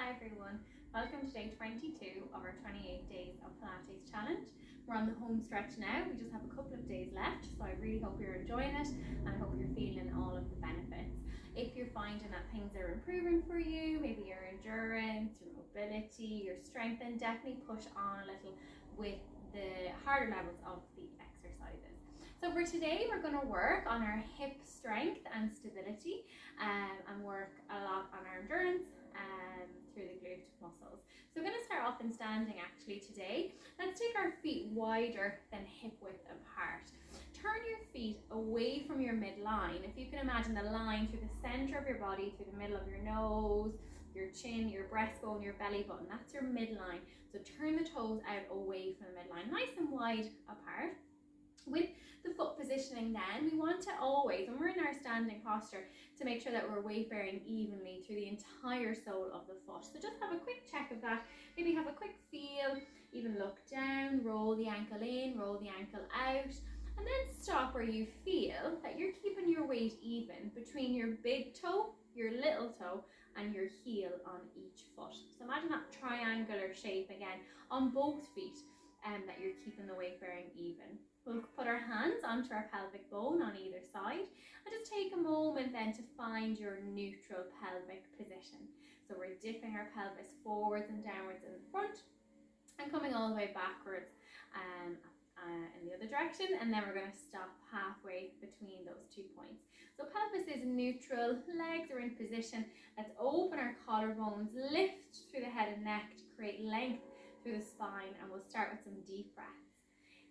Hi everyone, welcome to day 22 of our 28 Days of Pilates challenge. We're on the home stretch now, we just have a couple of days left, so I really hope you're enjoying it and I hope you're feeling all of the benefits. If you're finding that things are improving for you, maybe your endurance, your mobility, your strength, then definitely push on a little with the harder levels of the exercises. So for today, we're going to work on our hip strength and stability and work a lot on our endurance through the glute muscles. So we're going to start off in standing actually today. Let's take our feet wider than hip width apart. Turn your feet away from your midline. If you can imagine the line through the center of your body, through the middle of your nose, your chin, your breastbone, your belly button, that's your midline. So turn the toes out away from the midline, nice and wide apart. With the foot positioning then, we want to always, when we're in our standing posture, to make sure that we're weight bearing evenly through the entire sole of the foot. So just have a quick check of that, maybe have a quick feel, even look down, roll the ankle in, roll the ankle out, and then stop where you feel that you're keeping your weight even between your big toe, your little toe, and your heel on each foot. So imagine that triangular shape again on both feet, and that you're keeping the weight bearing even. We'll put our hands onto our pelvic bone on either side and just take a moment then to find your neutral pelvic position. So we're dipping our pelvis forwards and downwards in the front and coming all the way backwards in the other direction, and then we're going to stop halfway between those 2 points. So pelvis is neutral, legs are in position. Let's open our collarbones, lift through the head and neck to create length through the spine, and we'll start with some deep breaths.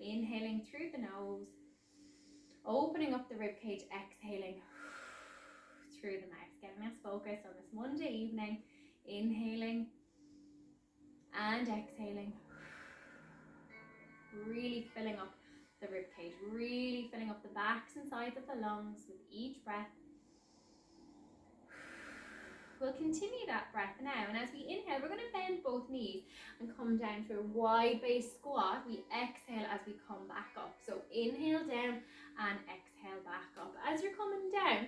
Inhaling through the nose, opening up the rib cage, exhaling through the mouth, getting us focused on this Monday evening. Inhaling and exhaling, really filling up the rib cage, really filling up the backs and sides of the lungs with each breath. We'll continue that breath now, and as we inhale, we're going to bend both knees and come down to a wide base squat. We exhale as we come back up. So inhale down and exhale back up. As you're coming down,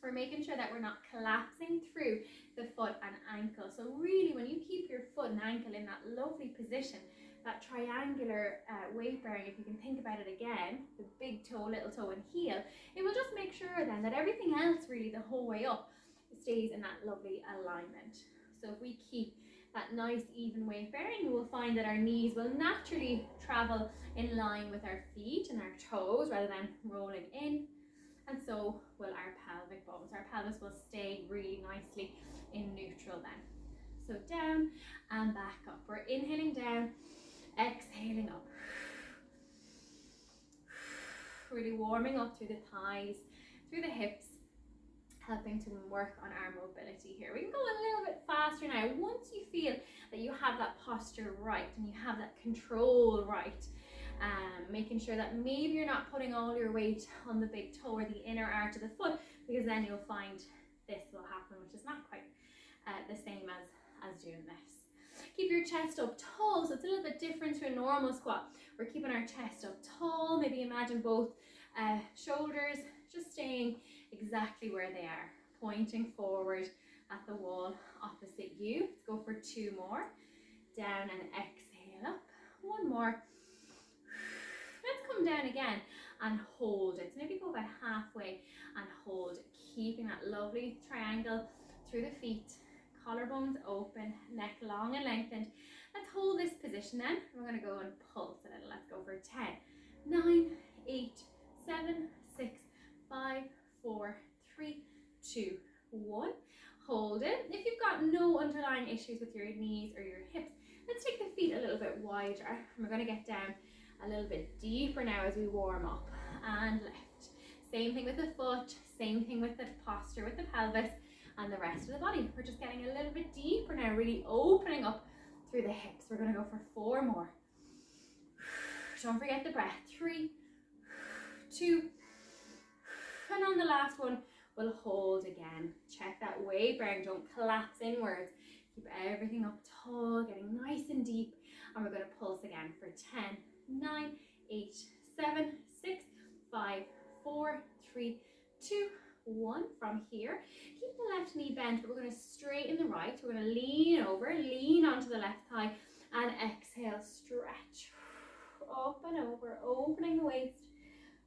we're making sure that we're not collapsing through the foot and ankle. So really, when you keep your foot and ankle in that lovely position, that triangular weight bearing, if you can think about it again, the big toe, little toe and heel, it will just make sure then that everything else really the whole way up stays in that lovely alignment. So if we keep that nice even weight bearing, you will find that our knees will naturally travel in line with our feet and our toes rather than rolling in, and so will our pelvic bones. Our pelvis will stay really nicely in neutral then. So down and back up. We're inhaling down, exhaling up. Really warming up through the thighs, through the hips, helping to work on our mobility here. We can go a little bit faster now. Once you feel that you have that posture right and you have that control right, making sure that maybe you're not putting all your weight on the big toe or the inner arch of the foot, because then you'll find this will happen, which is not quite the same as doing this. Keep your chest up tall, so it's a little bit different to a normal squat. We're keeping our chest up tall. Maybe imagine both shoulders just staying exactly where they are, pointing forward at the wall opposite you. Let's go for 2 more. Down and exhale up. 1 more. Let's come down again and hold it. So maybe go about halfway and hold, keeping that lovely triangle through the feet, collarbones open, neck long and lengthened. Let's hold this position then. We're going to go and pulse a little. Let's go for 10, 9, 8, 7, 6, 5, 4, 3, 2, 1. Hold it. If you've got no underlying issues with your knees or your hips, let's take the feet a little bit wider. We're going to get down a little bit deeper now as we warm up and lift. Same thing with the foot, same thing with the posture, with the pelvis and the rest of the body. We're just getting a little bit deeper now, really opening up through the hips. We're going to go for 4 more. Don't forget the breath. 3, 2, and on the last one, we'll hold again. Check that weight bearing, don't collapse inwards. Keep everything up tall, getting nice and deep. And we're going to pulse again for 10, 9, 8, 7, 6, 5, 4, 3, 2, 1. From here, keep the left knee bent, but we're going to straighten the right. We're going to lean over, lean onto the left thigh, and exhale, stretch up and over, opening the waist.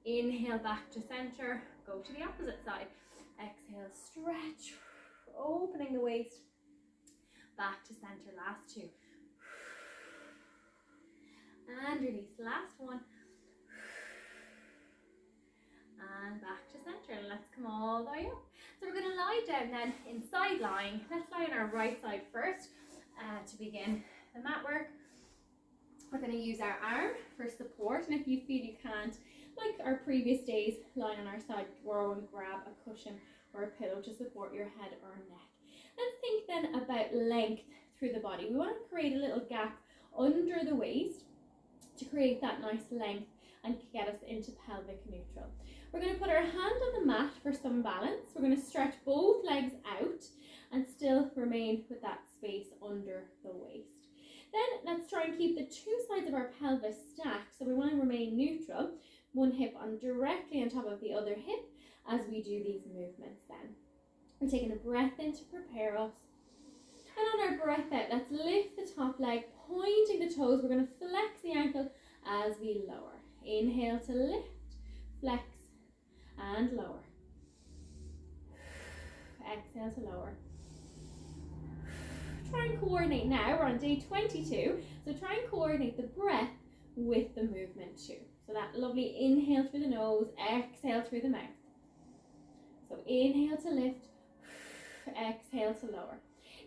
Inhale back to center, go to the opposite side. Exhale, stretch, opening the waist, back to center. Last 2. And release. Last 1. And back to center. Let's come all the way up. So we're going to lie down then in side lying. Let's lie on our right side first to begin the mat work. We're going to use our arm for support, and if you feel you can't, like our previous days, lying on our side, go and grab a cushion or a pillow to support your head or neck. Let's think then about length through the body. We want to create a little gap under the waist to create that nice length and get us into pelvic neutral. We're going to put our hand on the mat for some balance. We're going to stretch both legs out and still remain with that space under the waist. Then let's try and keep the 2 sides of our pelvis stacked. So we want to remain neutral, one hip directly on top of the other hip as we do these movements then. We're taking a breath in to prepare us. And on our breath out, let's lift the top leg, pointing the toes. We're going to flex the ankle as we lower. Inhale to lift, flex, and lower. Exhale to lower. Try and coordinate now. We're on day 22. So try and coordinate the breath with the movement too. So that lovely inhale through the nose, exhale through the mouth. So inhale to lift, exhale to lower.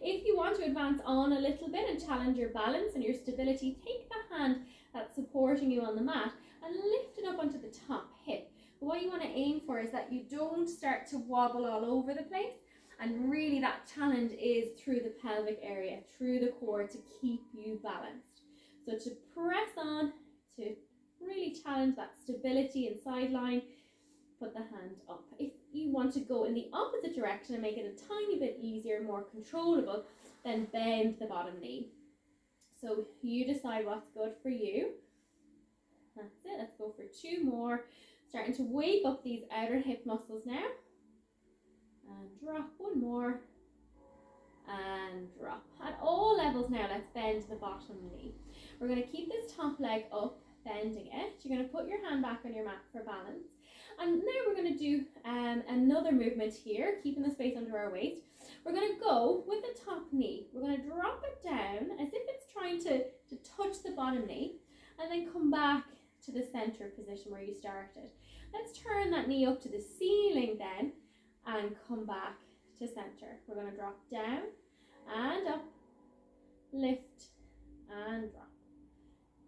If you want to advance on a little bit and challenge your balance and your stability, take the hand that's supporting you on the mat and lift it up onto the top hip. But what you want to aim for is that you don't start to wobble all over the place, and really that challenge is through the pelvic area, through the core, to keep you balanced. So to press on, to really challenge that stability and sideline, put the hand up. If you want to go in the opposite direction and make it a tiny bit easier, more controllable, then bend the bottom knee. So you decide what's good for you. That's it. Let's go for 2 more. Starting to wake up these outer hip muscles now. And drop. 1 more. And drop. At all levels now, let's bend the bottom knee. We're going to keep this top leg up, bending it. You're going to put your hand back on your mat for balance. And now we're going to do another movement here, keeping the space under our waist. We're going to go with the top knee. We're going to drop it down as if it's trying to touch the bottom knee, and then come back to the center position where you started. Let's turn that knee up to the ceiling then and come back to center. We're going to drop down and up, lift and drop,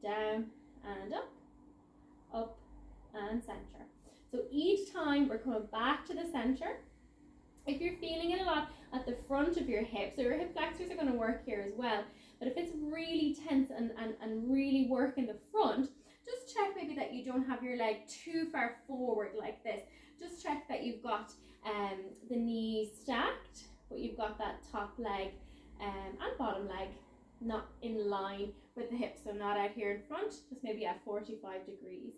down and up and center. So each time we're coming back to the center. If you're feeling it a lot at the front of your hips, so your hip flexors are going to work here as well, but if it's really tense and really work in the front, just check maybe that you don't have your leg too far forward like this. Just check that you've got the knees stacked, but you've got that top leg and bottom leg not in line with the hips, so not out here in front, just maybe at 45 degrees.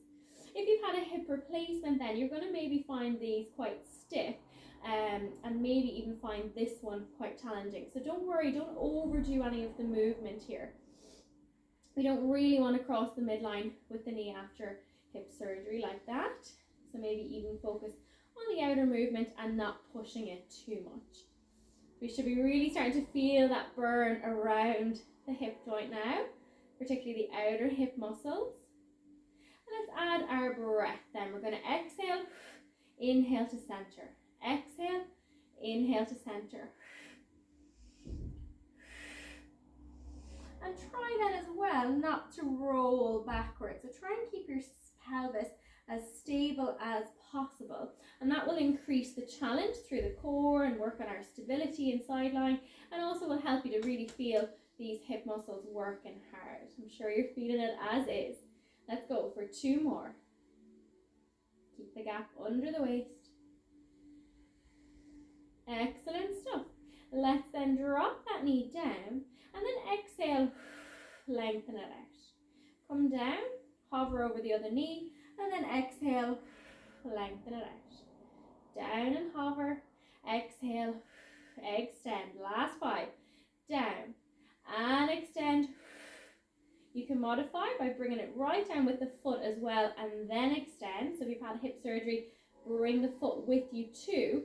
If you've had a hip replacement, then you're going to maybe find these quite stiff and maybe even find this one quite challenging. So don't worry, don't overdo any of the movement here. We don't really want to cross the midline with the knee after hip surgery like that. So maybe even focus on the outer movement and not pushing it too much. We should be really starting to feel that burn around the hip joint now, particularly the outer hip muscles. And let's add our breath then. We're going to exhale, inhale to center. Exhale, inhale to center. And try then as well not to roll backwards. So try and keep your pelvis as stable as possible. And that will increase the challenge through the core and work on our stability and sideline, and also will help you to really feel these hip muscles working hard. I'm sure you're feeling it as is. Let's go for 2 more. Keep the gap under the waist. Excellent stuff. Let's then drop that knee down and then exhale, lengthen it out. Come down, hover over the other knee, and then exhale, lengthen it out. Down and hover. Exhale, extend. Last 5. Down and extend. You can modify by bringing it right down with the foot as well and then extend. So if you've had hip surgery, bring the foot with you too.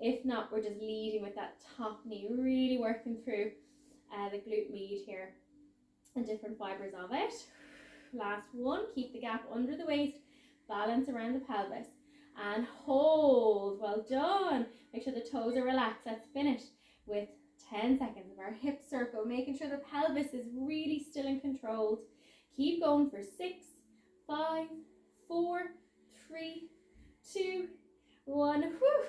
If not, we're just leading with that top knee, really working through the glute med here and different fibers of it. Last one, keep the gap under the waist, balance around the pelvis and hold. Well done. Make sure the toes are relaxed. Let's finish with 10 seconds of our hip circle, making sure the pelvis is really still and controlled. Keep going for 6, 5, 4, 3, 2, 1. Whew.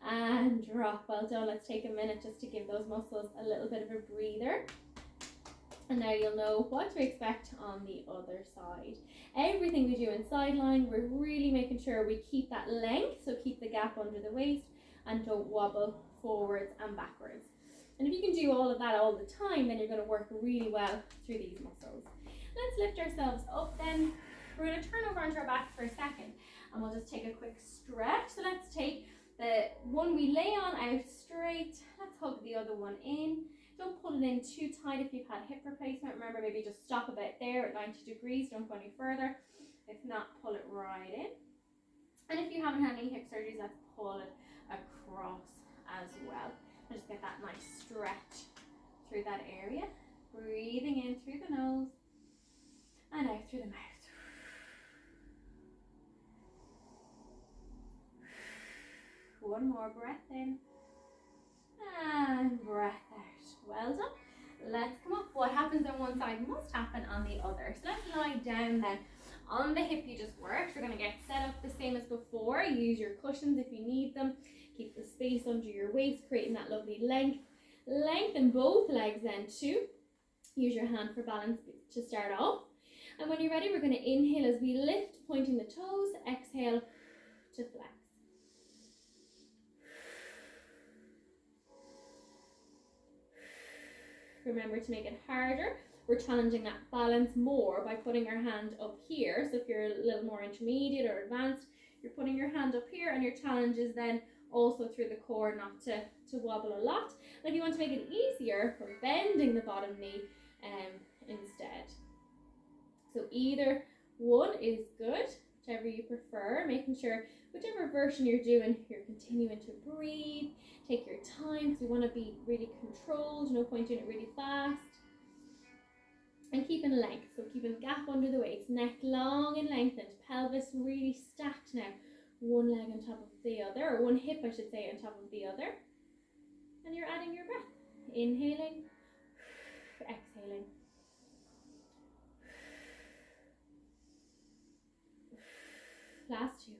And drop. Well done. Let's take a minute just to give those muscles a little bit of a breather. And now you'll know what to expect on the other side. Everything we do in side lying, we're really making sure we keep that length, so keep the gap under the waist and don't wobble forwards and backwards. And if you can do all of that all the time, then you're going to work really well through these muscles. Let's lift ourselves up then. We're going to turn over onto our back for a second and we'll just take a quick stretch. So let's take the one we lay on out straight. Let's hug the other one in. Don't pull it in too tight if you've had hip replacement. Remember, maybe just stop about there at 90 degrees. Don't go any further. If not, pull it right in. And if you haven't had any hip surgeries, let's pull it across as well. And just get that nice stretch through that area. Breathing in through the nose and out through the mouth. One more breath in and breath out. Well done. Let's come up. What happens on one side must happen on the other. So let's lie down then. On the hip you just worked, we're going to get set up the same as before. Use your cushions if you need them. Keep the space under your waist, creating that lovely length. Lengthen both legs then too. Use your hand for balance to start off. And when you're ready, we're going to inhale as we lift, pointing the toes. Exhale to flex. Remember to make it harder. We're challenging that balance more by putting our hand up here. So if you're a little more intermediate or advanced, you're putting your hand up here, and your challenge is then also through the core not to wobble a lot. And if you want to make it easier, we're bending the bottom knee instead. So either one is good, whichever you prefer, making sure whichever version you're doing, you're continuing to breathe. Take your time because we want to be really controlled, no point doing it really fast. And keeping length, so keeping gap under the waist, neck long and lengthened, pelvis really stacked now. One leg on top of the other, or one hip I should say on top of the other. And you're adding your breath. Inhaling, exhaling. Last 2.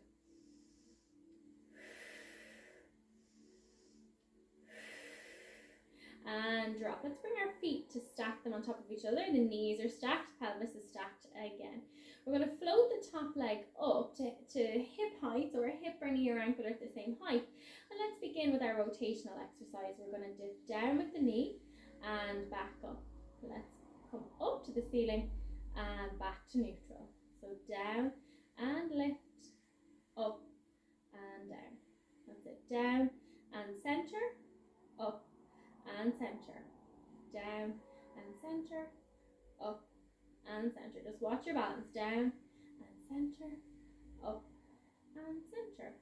And drop. Let's bring our feet to stack them on top of each other. The knees are stacked, pelvis is stacked again. We're going to float the top leg up to hip height, or hip or knee or ankle are at the same height. And let's begin with our rotational exercise. We're going to dip down with the knee and back up. Let's come up to the ceiling and back to neutral. So down and lift, up and down. That's it. Down and center, up and center, down and center, up and center. Just watch your balance. Down and center, up and center.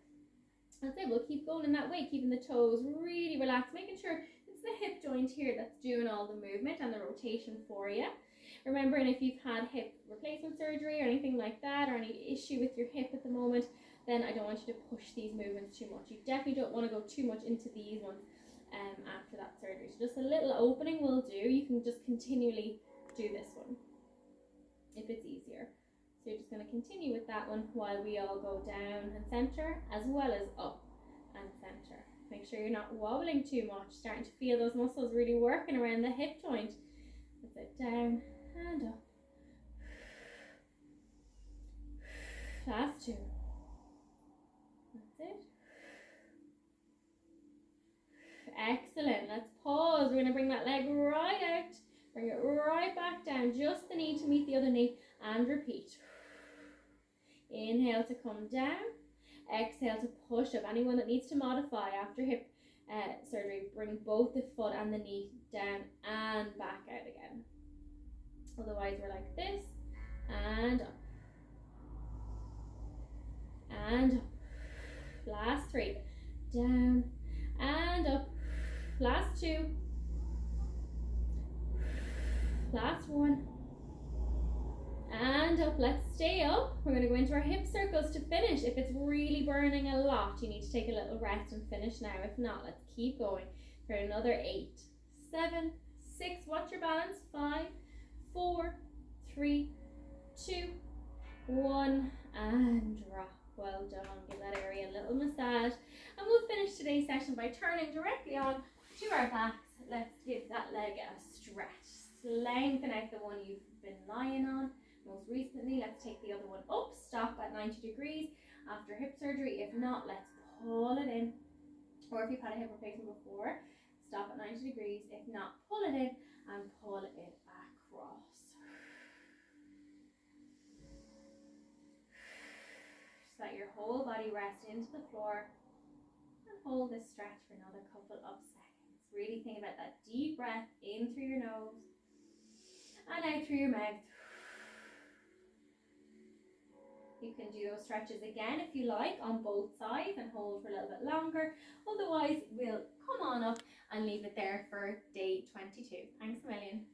That's it. We'll keep going in that way, keeping the toes really relaxed, making sure it's the hip joint here that's doing all the movement and the rotation for you. Remembering, if you've had hip replacement surgery or anything like that, or any issue with your hip at the moment, then I don't want you to push these movements too much. You definitely don't want to go too much into these ones after that surgery. So just a little opening will do. You can just continually do this one if it's easier. So you're just going to continue with that one while we all go down and center, as well as up and center. Make sure you're not wobbling too much, starting to feel those muscles really working around the hip joint. That's it. Down and up. Last 2. That's it. Excellent. Let's pause. We're going to bring that leg right out. Bring it right back down. Just the knee to meet the other knee. And repeat. Inhale to come down. Exhale to push up. Anyone that needs to modify after hip surgery, bring both the foot and the knee down and back out again. Otherwise we're like this, and up, and up. Last 3, down and up. Last 2, last 1, and up. Let's stay up. We're going to go into our hip circles to finish. If it's really burning a lot, you need to take a little rest and finish now. If not, let's keep going for another 8, 7, 6, watch your balance, 5, 4, 3, 2, 1, and drop. Well done. Give that area a little massage, and we'll finish today's session by turning directly on to our backs. Let's give that leg a stretch. Lengthen out the one you've been lying on most recently. Let's take the other one up. Stop at 90 degrees after hip surgery. If not, let's pull it in. Or if you've had a hip replacement before, stop at 90 degrees. If not, pull it in and pull it across. Just let your whole body rest into the floor, and hold this stretch for another couple of seconds. Really think about that deep breath in through your nose and out through your mouth. You can do those stretches again if you like on both sides and hold for a little bit longer. Otherwise, we'll come on up and leave it there for day 22. Thanks a million.